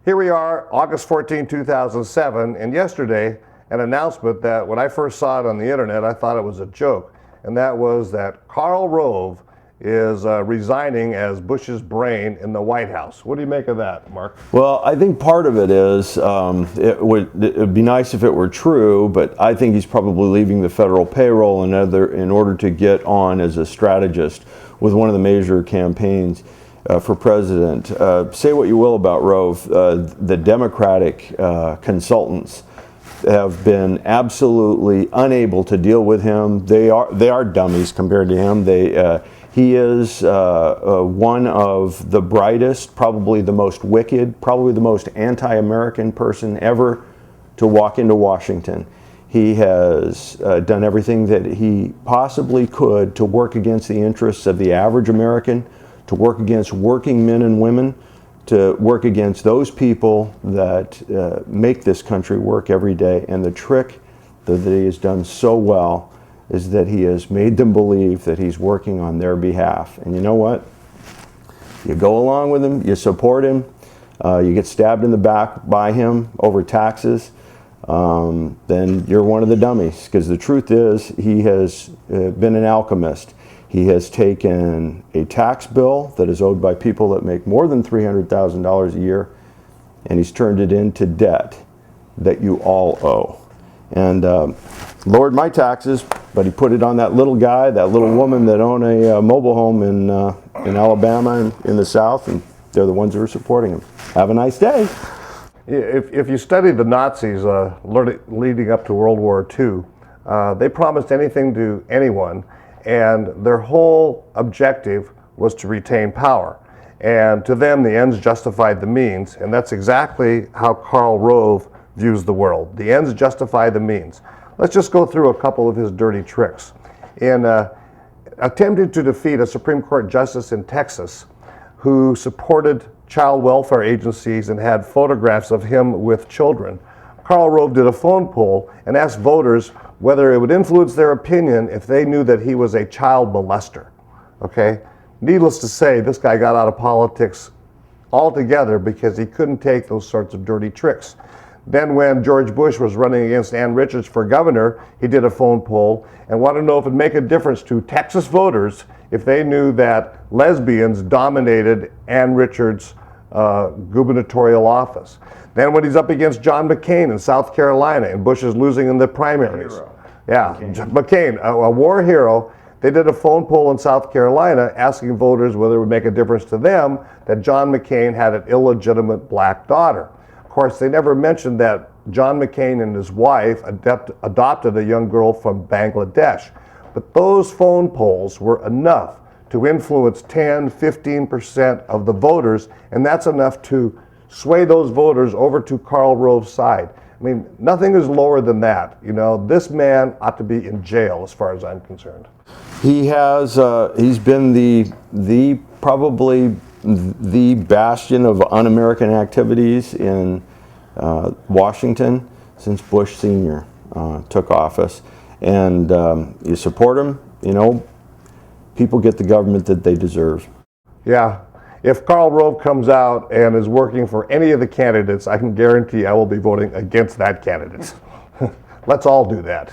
Here we are, August 14, 2007, and yesterday, an announcement that when I first saw it on the internet, I thought it was a joke, and that was that Karl Rove is resigning as Bush's brain in the White House. What do you make of that, Mark? Well, I think part of it is, it would be nice if it were true, but I think he's probably leaving the federal payroll in order to get on as a strategist with one of the major campaigns for president. Say what you will about Rove, the Democratic consultants have been absolutely unable to deal with him. They are dummies compared to him. He is one of the brightest, probably the most wicked, probably the most anti-American person ever to walk into Washington. He has done everything that he possibly could to work against the interests of the average American, to work against working men and women, to work against those people that make this country work every day. And the trick that he has done so well is that he has made them believe that he's working on their behalf. And you know what? You go along with him, you support him, you get stabbed in the back by him over taxes, then you're one of the dummies. Because the truth is, he has been an alchemist. He has taken a tax bill that is owed by people that make more than $300,000 a year, and he's turned it into debt that you all owe. And lowered my taxes, but he put it on that little guy, that little woman that own a mobile home in Alabama and in the South, and they're the ones who are supporting him. Have a nice day. If you study the Nazis leading up to World War II, they promised anything to anyone, and their whole objective was to retain power. And to them, the ends justified the means, and that's exactly how Karl Rove views the world. The ends justify the means. Let's just go through a couple of his dirty tricks. In attempting to defeat a Supreme Court justice in Texas who supported child welfare agencies and had photographs of him with children, Karl Rove did a phone poll and asked voters whether it would influence their opinion if they knew that he was a child molester. Okay? Needless to say, this guy got out of politics altogether because he couldn't take those sorts of dirty tricks. Then when George Bush was running against Ann Richards for governor, he did a phone poll and wanted to know if it'd make a difference to Texas voters if they knew that lesbians dominated Ann Richards' gubernatorial office. Then when he's up against John McCain in South Carolina and Bush is losing in the primaries. McCain, a war hero, they did a phone poll in South Carolina asking voters whether it would make a difference to them that John McCain had an illegitimate black daughter. Of course, they never mentioned that John McCain and his wife adopted a young girl from Bangladesh. But those phone polls were enough to influence 10, 15% of the voters, and that's enough to sway those voters over to Karl Rove's side. I mean, nothing is lower than that. You know, this man ought to be in jail as far as I'm concerned. He has, he's been probably the bastion of un-American activities in Washington since Bush Sr. Took office. And you support him, you know, people get the government that they deserve. Yeah. If Karl Rove comes out and is working for any of the candidates, I can guarantee I will be voting against that candidate. Let's all do that.